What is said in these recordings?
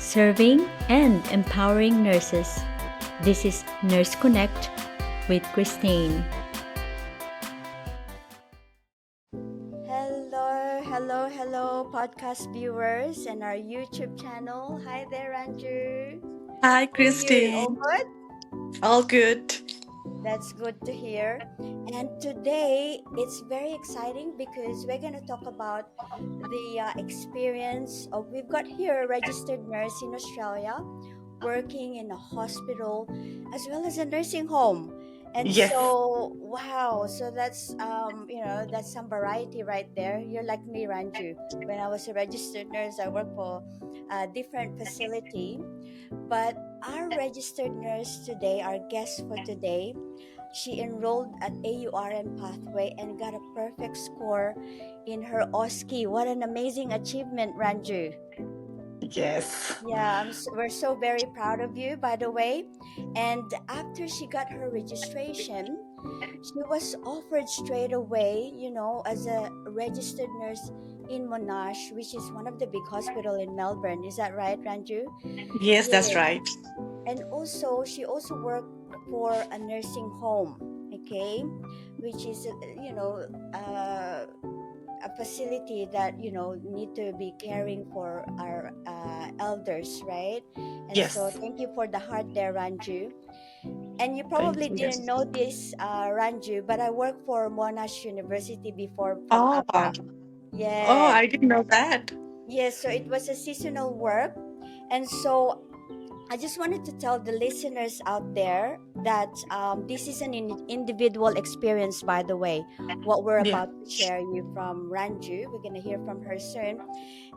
serving and empowering nurses. This is Nurse Connect with Kristine. Hello, podcast viewers and our YouTube channel. Hi there, Ranju. Hi, How are you? All Kristine. good? All good. That's good to hear. And today it's very exciting because we're going to talk about the experience of we've got here a registered nurse in Australia working in a hospital as well as a nursing home. And Yes. so, wow, so that's that's some variety right there. You're like me, Ranju. When I was a registered nurse, I worked for a different facility. But our registered nurse today, our guest for today, she enrolled at AuRNPathway and got a perfect score in her OSCE. What an amazing achievement, Ranju. Yes. Yeah, we're so very proud of you, by the way. And after she got her registration, she was offered straight away, as a registered nurse in Monash, which is one of the big hospital in Melbourne. Is that right, Ranju? Yes, that's Yes. right. And also, she also worked for a nursing home, okay, which is, a facility that need to be caring for our elders, right? And so Yes. thank you for the heart there, Ranju. And you Thank probably you. didn't know this, Ranju, but I worked for Monash University before from Oh, Abra. oh, Yes. I didn't know that. Yes, so it was a seasonal work. And so I just wanted to tell the listeners out there that this is an individual experience, by the way. What we're Yeah. about to share you from Ranju, we're going to hear from her soon.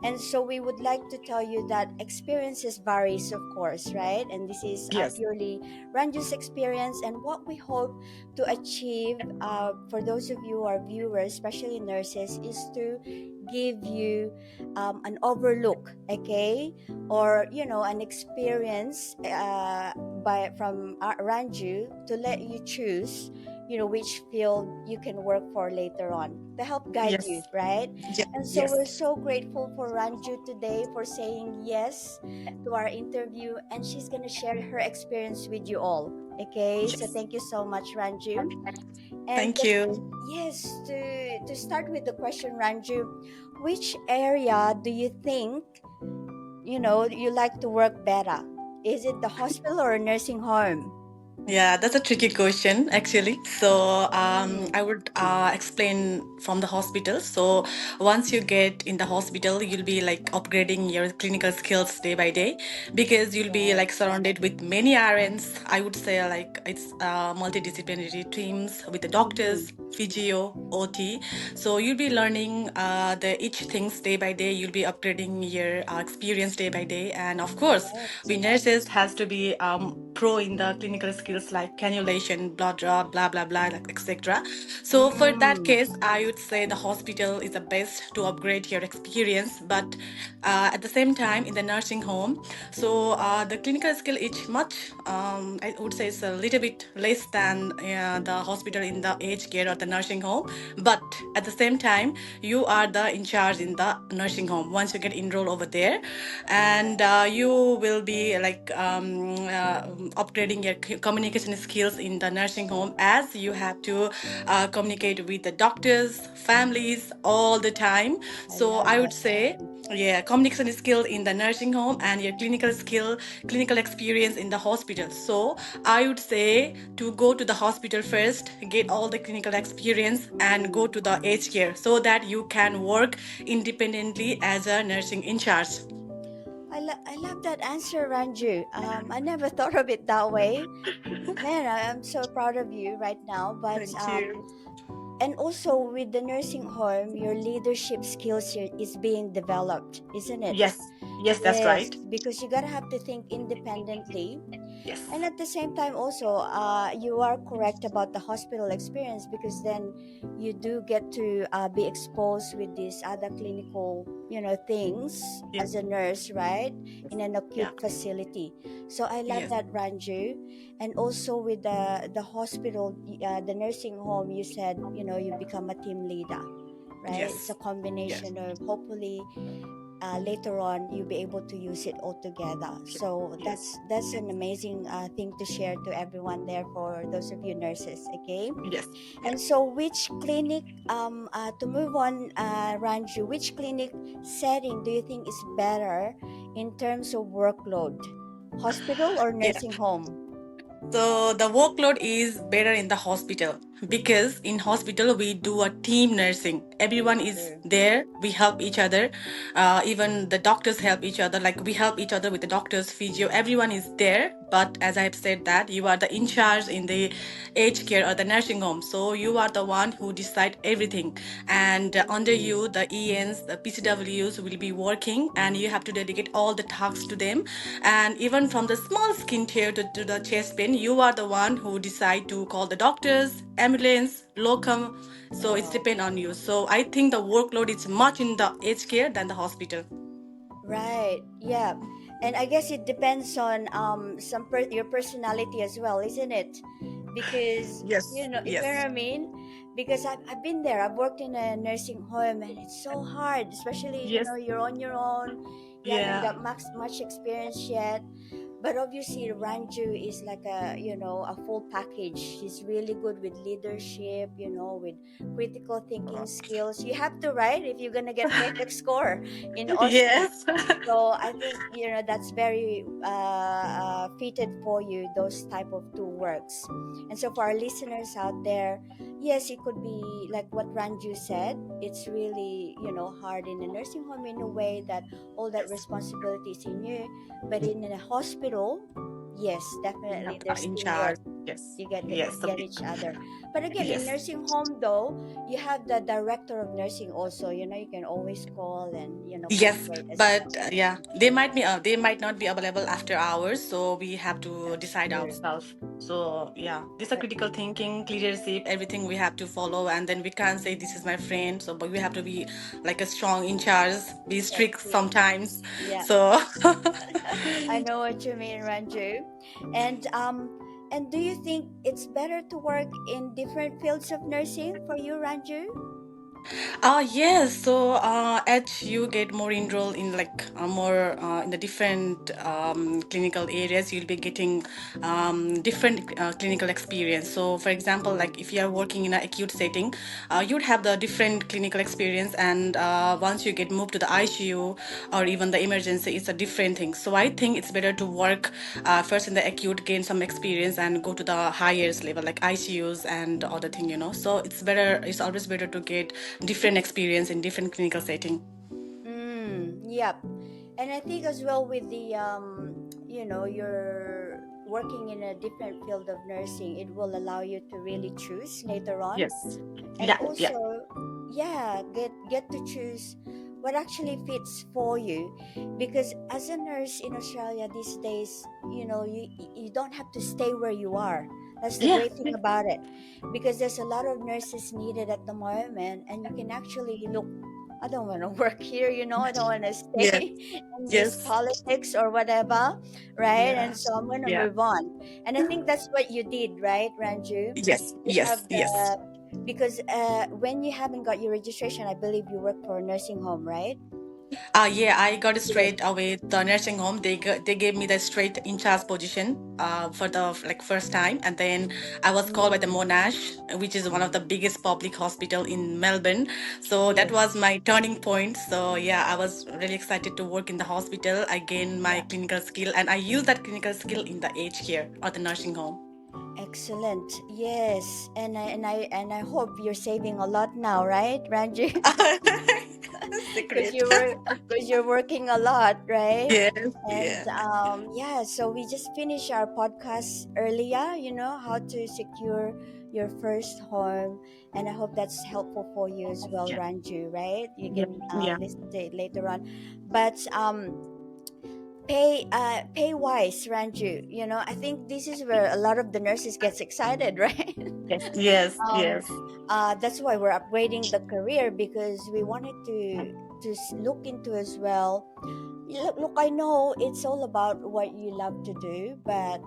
And so we would like to tell you that experiences varies, of course, right? And this is Yes. purely Ranju's experience and what we hope to achieve for those of you who are viewers, especially nurses, is to give you an overlook, okay, or an experience from Ranju to let you choose which field you can work for later on to help guide you, Yes. right? Yeah. And so Yes. we're so grateful for Ranju today for saying yes to our interview, and she's going to share her experience with you all, okay? So Yes. thank you so much, Ranju. And Thank you. yes, to start with the question, Ranju, which area do you think you like to work better? Is it the hospital or a nursing home? Yeah, that's a tricky question, actually. So, Mm. I would explain from the hospital. So, once you get in the hospital, you'll be like upgrading your clinical skills day by day because you'll be like Yes. surrounded with many RNs. I would say like it's multidisciplinary teams with the doctors, Mm-hmm. physio, OT. So you'll be learning the each things day by day. You'll be upgrading your experience day by day, and of course, we Yes. nurses has to be pro in the clinical skills like cannulation, blood draw, blah blah blah, like etc. So for that Mm. case, I would say the hospital is the best to upgrade your experience. But at the same time, in the nursing home, so the clinical skill is much. I would say it's a little bit less than the hospital in the aged care or the nursing home. But at the same time, you are the in charge in the nursing home once you get enrolled over there, and you will be like upgrading your communication skills in the nursing home, as you have to communicate with the doctors, families all the time. I So love I would that, say, Ranju. yeah, communication skill in the nursing home and your clinical experience in the hospital. So I would say to go to the hospital first, get all the clinical experience, and go Mm. to the aged care so that you can work independently as a nursing in charge. I love that answer, Ranju. I never thought of it that way. Man, I'm so proud of you right now. But Thank you. and also with the nursing home, your leadership skills here is being developed, isn't it? Yes, yes, that's Yes, right. because you gotta have to think independently. Yes, And at the same time, also, you are correct about the hospital experience because then you do get to be exposed with these other clinical, things yeah, as a nurse, right? In an yeah, acute facility. So I love yes, that, Ranju. And also with the hospital, the nursing home, you said, you become a team leader, right? It's a yes, yes, combination of hopefully later on you'll be able to use it all together. So Yes. that's an amazing thing to share to everyone there for those of you nurses. Okay, Yes. and Yes. so which clinic to move on, Ranju, which clinic setting do you think is better in terms of workload, hospital or Yeah. nursing home? So the workload is better in the hospital because in hospital we do a team nursing. Everyone is True. there. We help each other. Even the doctors help each other. Like we help each other with the doctors, physio. Everyone is there. But as I have said that you are the in charge in the aged care or the nursing home. So you are the one who decide everything. And under you, the ENs, the PCWs will be working, and you have to dedicate all the tasks to them. And even from the small skin tear to the chest pain, you are the one who decide to call the doctors, ambulance, locum. So it's Wow. depend on you. So I think the workload is much in the aged care than the hospital. Right. Yeah. And I guess it depends on your personality as well, isn't it? Because Yes, you know what yes, I mean? Because I've been there. I've worked in a nursing home and it's so hard, especially yes, you're on your own. You haven't yeah. got much experience yet. But obviously Ranju is like a a full package. She's really good with leadership, with critical thinking skills. You have to, right, if you're gonna get perfect score in OSCE. Yes. So I think that's very fitted for you, those type of two works. And so for our listeners out there, yes, it could be like what Ranju said. It's really hard in a nursing home in a way that all that Yes. responsibility is in you, but in a hospital, yes, We have definitely the there's in teamwork. charge. Yes, You yes, get each other. But again, in yes. nursing home though, you have the director of nursing also. You can always call and Yes, collaborate as but well. yeah, they might not be available after hours, so we have to That's decide true. ourselves. So yeah, this is a That, critical thinking, leadership, everything we have to follow, and then we can't say this is my friend. So, but we have to be like a strong in charge, be that's strict true. sometimes. Yeah. So I know what you mean, Ranju. And do you think it's better to work in different fields of nursing for you, Ranju? Yes. So, as you get more enrolled in like more in the different clinical areas, you'll be getting different clinical experience. So, for example, like if you are working in an acute setting, you'd have the different clinical experience, and once you get moved to the ICU or even the emergency, it's a different thing. So, I think it's better to work first in the acute, gain some experience, and go to the highest level like ICUs and other thing. So it's better. It's always better to get different experience in different clinical setting. Yep. And I think as well with the you're working in a different field of nursing, it will allow you to really choose later on. Yes. And Yeah. Yeah. also, yeah, get to choose what actually fits for you, because as a nurse in Australia these days, you don't have to stay where you are. That's the Yeah. great thing about it, because there's a lot of nurses needed at the moment, and you can actually look, I don't want to work here, I don't want to stay Yes. in this Yes. politics or whatever, right? And Yeah. so I'm going to Yeah. move on. And I think that's what you did, right, Ranju? Yes. You have Yes. Yes. the, because when you haven't got your registration, I believe you work for a nursing home, right? Yeah, I got it Yes. straight away. The nursing home, they gave me the straight in charge position for the like first time, and then I was called by the Mm, Monash, which is one of the biggest public hospital in Melbourne. So that yes. was my turning point. So yeah, I was really excited to work in the hospital. I gained my Yeah. clinical skill, and I use that clinical skill in the aged care or the nursing home. Excellent. Yes. And I hope you're saving a lot now, right, Ranju? because Secret. you were because you're working a lot, right? Yes. And Yeah. yeah, so we just finished our podcast earlier, how to secure your first home, and I hope that's helpful for you as well, Yeah. Ranju, right? You Yeah. can Yeah. listen to it later on. But pay wise, Ranju, I think this is where a lot of the nurses gets excited, right? Yes. Yes. um, Yes. that's why we're upgrading the career, because we wanted to look into as well. Look, I know it's all about what you love to do, but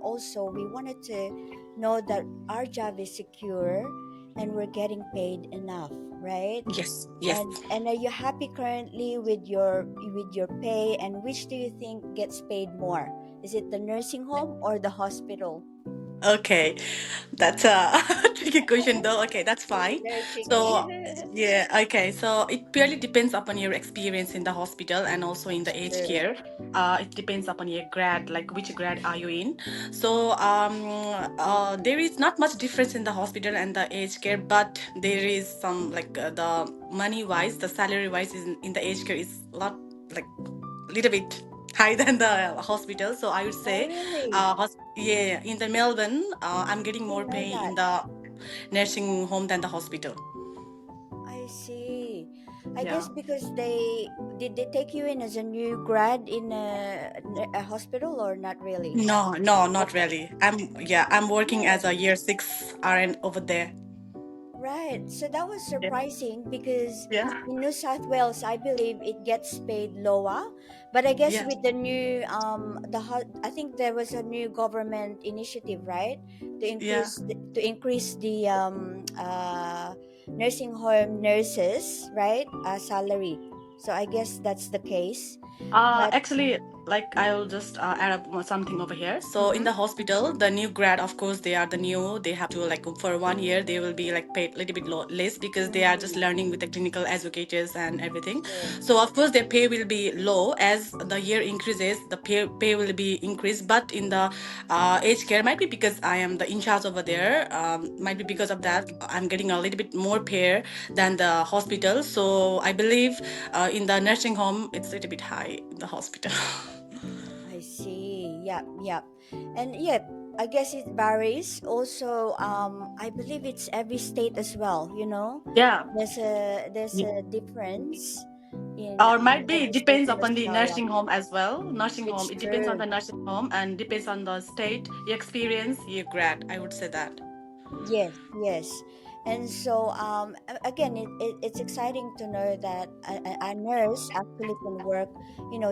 also we wanted to know that our job is secure, and we're getting paid enough, right? Yes, yes. And are you happy currently with your pay, and which do you think gets paid more? Is it the nursing home or the hospital? Okay, that's a tricky question though. Okay, that's fine. Very tricky. So, yeah, okay. So it purely depends upon your experience in the hospital and also in the It's aged true. care. It depends upon your grad, like which grad are you in. So, there is not much difference in the hospital and the aged care, but there is some like the money wise, the salary wise is in the aged care is a lot like little bit higher than the hospital. So I would Oh, say, really? yeah, in the Melbourne, I'm I getting more didn't know pay that. in the nursing home than the hospital. I see. I Yeah. guess because they take you in as a new grad in a hospital, or not really? No, no, not Okay. really. I'm working Oh, as a year six RN over there. right. So that was Yeah. surprising because Yeah. in New South Wales, I believe it gets paid lower. But I guess Yeah. with the new I think there was a new government initiative, right, to Yeah. increase the nursing home nurses, right, salary. So I guess that's the case. But Actually, like I'll just add up something over here. So in mm-hmm, the hospital, the new grad, of course, they are the new. They have to like for 1 year, they will be like paid a little bit less because they are just mm, learning with the clinical educators and everything. true. So of course, their pay will be low as the year increases. The pay will be increased, but in the aged care might be because I am the in charge over there. Might be because of that I'm getting a little bit more pay than the hospital. So I believe in the nursing home, it's a little bit high in the hospital. I see. Yep, yep. And yep, I guess it varies. Also, I believe it's every state as well, you know. Yeah. There's Y- a difference in Or might be every it state depends in upon the Australia. nursing home as well. Nursing It's home, it depends on true. the nursing home and depends on the state, your experience, your grad. I would say that. Yes, yes. And so again, it's exciting to know that a nurse actually can work,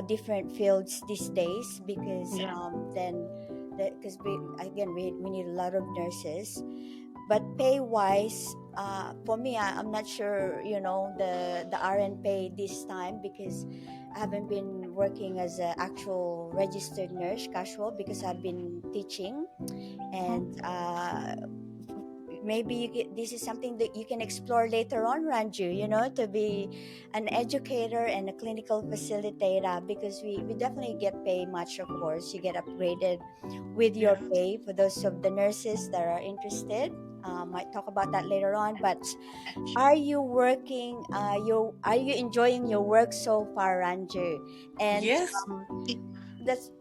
different fields these days, because Yeah. then because we need a lot of nurses. But pay wise, for me, I'm not sure, the RN pay this time, because I haven't been working as an actual registered nurse casual, because I've been teaching. And Mhm. maybe this is something that you can explore later on, Ranju, to be an educator and a clinical facilitator, because we definitely get paid much. Of course, you get upgraded with your Yeah. pay. For those of the nurses that are interested, might talk about that later on. But are you working, are you enjoying your work so far, Ranju? And Yes. um, that's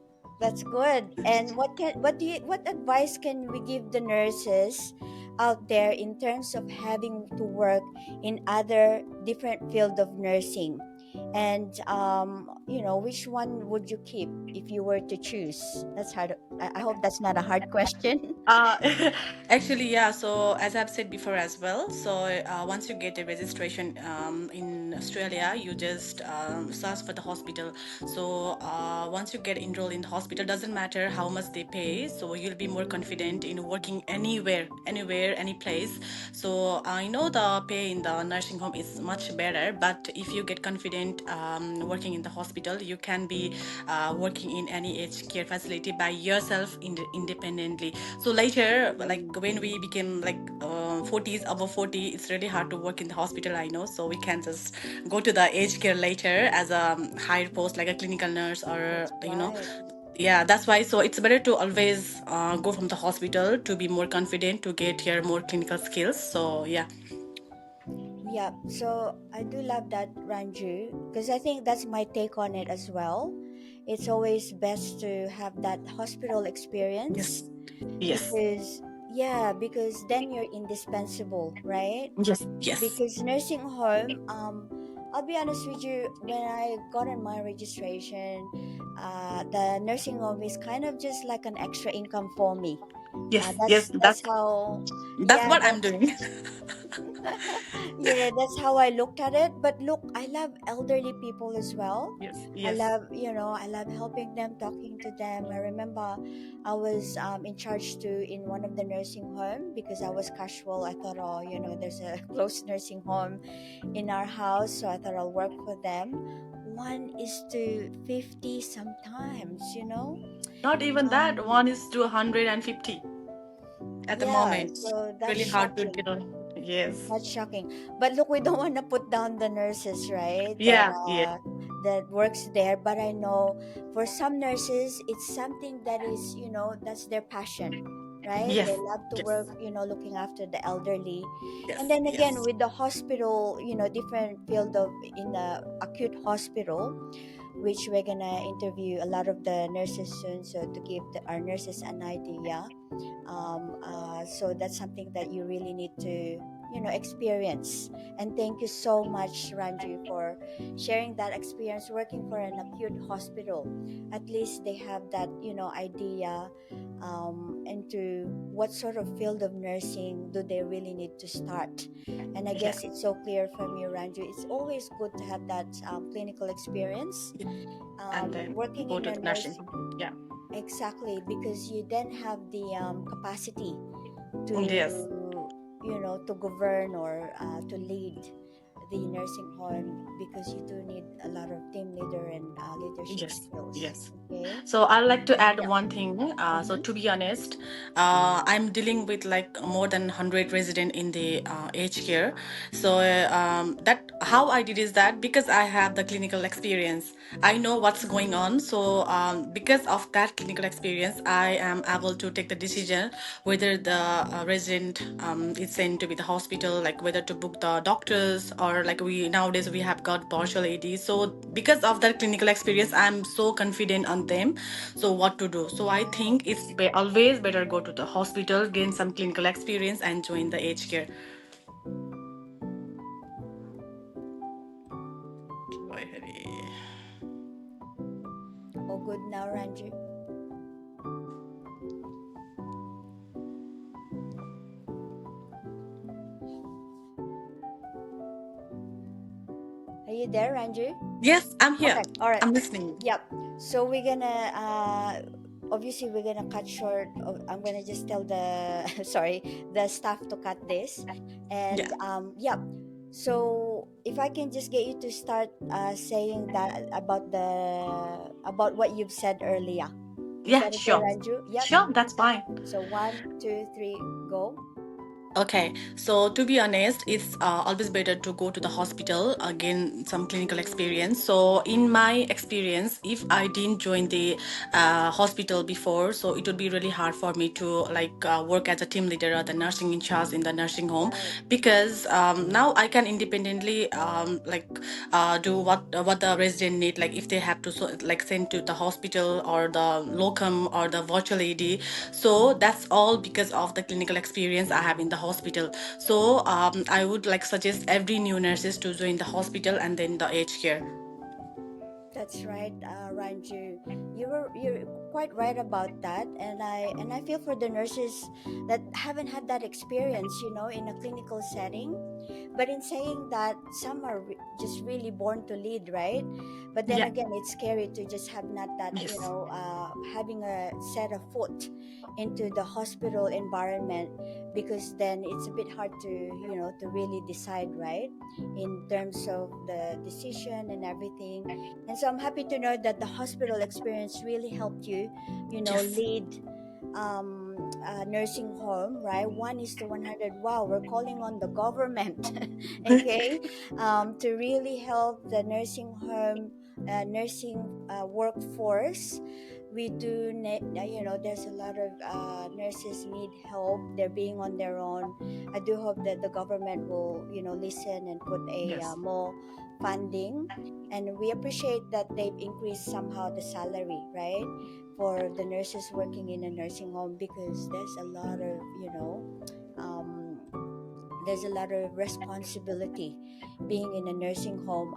that's good. And what advice can we give the nurses out there in terms of having to work in other different field of nursing? And which one would you keep if you were to choose? That's hard. I hope that's not a hard question. Uh, actually, yeah. So as I've said before as well, so once you get a registration in Australia, you just search for the hospital. So once you get enrolled in the hospital, doesn't matter how much they pay. So you'll be more confident in working anywhere, any place. So I know the pay in the nursing home is much better, but if you get confident working in the hospital, you can be working in any aged care facility by yourself independently. So later, like Mm, when we became like 40s, above 40, it's really hard to work in the hospital, I know. So we can just go to the aged care later as a higher post, like a clinical nurse or, that's right. yeah, that's why. So it's better to always go from the hospital to be more confident to get your more clinical skills. So yeah. Yeah, so I do love that, Ranju, because I think that's my take on it as well. It's always best to have that hospital experience, Yes. Yes. because, yeah, because then you're indispensable, right? Yes. Yes. Because nursing home, I'll be honest with you, when I got on my registration, the nursing home is kind of just like an extra income for me. Yes, yes, That's how, that's yeah, what I'm doing. that's how I looked at it. But look, I love elderly people as well. Yes, I yes. love, I love helping them, talking to them. I remember I was in charge too in one of the nursing home because I was casual. I thought, oh, there's a close nursing home in our house, so I thought I'll work for them. 1:50 sometimes. Not even that. Um, One is to 150 at the yeah, moment. so that's Really hard to shocking. get on. Yes. That's shocking. But look, we don't want to put down the nurses, right? That Yeah, yeah. that works there. But I know for some nurses, it's something that is, that's their passion, right? They Yes, love to yes, work, looking after the elderly. And yes, then again, yes. with the hospital, different field of in the acute hospital, which we're gonna interview a lot of the nurses soon, so to give our nurses an idea. So that's something that you really need to experience. And thank you so much, Ranju, for sharing that experience working for an acute hospital. At least they have that idea into what sort of field of nursing do they really need to start. And I Yeah. guess it's so clear from you, Ranju, it's always good to have that clinical experience, Yeah. And then working go in to a the nursing nurse. home. Yeah. Exactly, because you then have the capacity Yes. to govern or to lead the nursing home, because you do need a lot of team leader and leadership Yes, skills. yes. Okay. So I'd like to add Yeah. one thing. So Mm-hmm. to be honest, I'm dealing with like more than 100 resident in the aged care. So that how I did is that because I have the clinical experience, I know what's going on. So because of that clinical experience, I am able to take the decision whether the resident is sent to be the hospital, like whether to book the doctors or like we nowadays we have got virtual AD. So because of that clinical experience, I'm so confident on them. So what to do? So I Wow. think it's always better go to the hospital, gain some clinical experience, and join the aged care. All good now, Ranju? Are you there, Ranju? Yes, I'm here. Okay, all right. I'm listening. Yep. So we're gonna obviously we're gonna cut short. I'm gonna just tell the sorry, the staff to cut this, and Yeah. yep. So if I can just get you to start saying that about what you've said earlier. Is Yeah, that okay, sure. Ranju? Yep. Sure, that's fine. So 1, 2, 3, go. Okay, so to be honest, it's always better to go to the hospital, gain some clinical experience. So, in my experience, if I didn't join the hospital before, so it would be really hard for me to like work as a team leader or the nursing in charge in the nursing home, Right. because now I can independently do what the resident need. Like if they have to like send to the hospital or the locum or the virtual AD, so that's all because of the clinical experience I have in the hospital. So I would like suggest every new nurses to join the hospital and then the aged care. That's right, Ranju. You're quite right about that, and I feel for the nurses that haven't had that experience, in a clinical setting. But in saying that, some are just really born to lead, right? But then Yeah. again, it's scary to just have not that, Yes. having a set a foot into the hospital environment, because then it's a bit hard to really decide, right? In terms of the decision and everything. And so I'm happy to know that the hospital experience really helped you, Yes. lead a nursing home, right? 1:100. Wow, we're calling on the government, okay, to really help the nursing home, nursing workforce. We do, there's a lot of nurses need help. They're being on their own. I do hope that the government will, listen and put a Yes. more funding, and we appreciate that they've increased somehow the salary, right, for the nurses working in a nursing home, because there's a lot of um, there's a lot of responsibility being in a nursing home.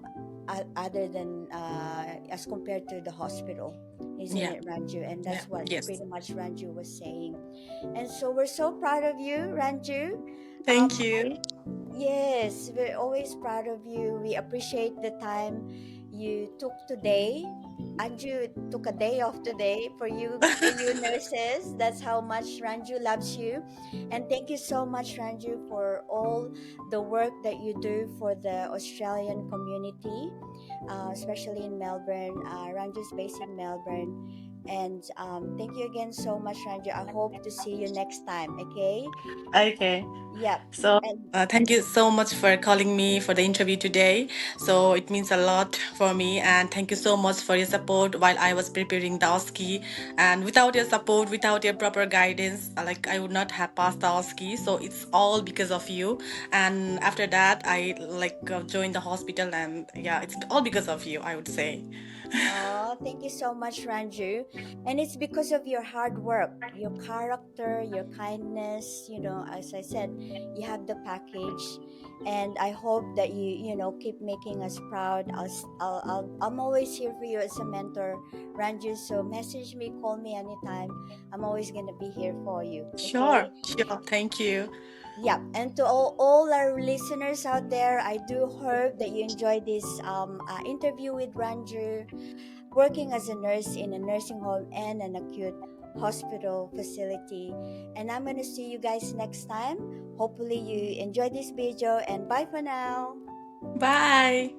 other than as compared to the hospital, isn't Yeah. it, Ranju? And Yeah. that's what Yes. pretty much Ranju was saying. And so we're so proud of you, Ranju. Thank you. Yes, we're always proud of you. We appreciate the time you took today. Anju took a day off today for you nurses. That's how much Ranju loves you. And thank you so much, Ranju, for all the work that you do for the Australian community, especially in Melbourne. Ranju's based in Melbourne. And thank you again so much, Ranju. I hope to see you next time. Okay. Okay. Yep. So, And thank you so much for calling me for the interview today. So, it means a lot for me. And thank you so much for your support while I was preparing the OSCE. And without your support, without your proper guidance, like I would not have passed the OSCE. So, it's all because of you. And after that, I joined the hospital. And yeah, it's all because of you, I would say. oh, thank you so much, Ranju. And it's because of your hard work, your character, your kindness. As I said, you have the package. And I hope that keep making us proud. I'm always here for you as a mentor, Ranju. So message me, call me anytime. I'm always going to be here for you. Okay? Sure, sure. Thank you. Yeah, and to all our listeners out there, I do hope that you enjoyed this interview with Ranju, working as a nurse in a nursing home and an acute hospital facility. And I'm going to see you guys next time. Hopefully, you enjoyed this video, and bye for now. Bye.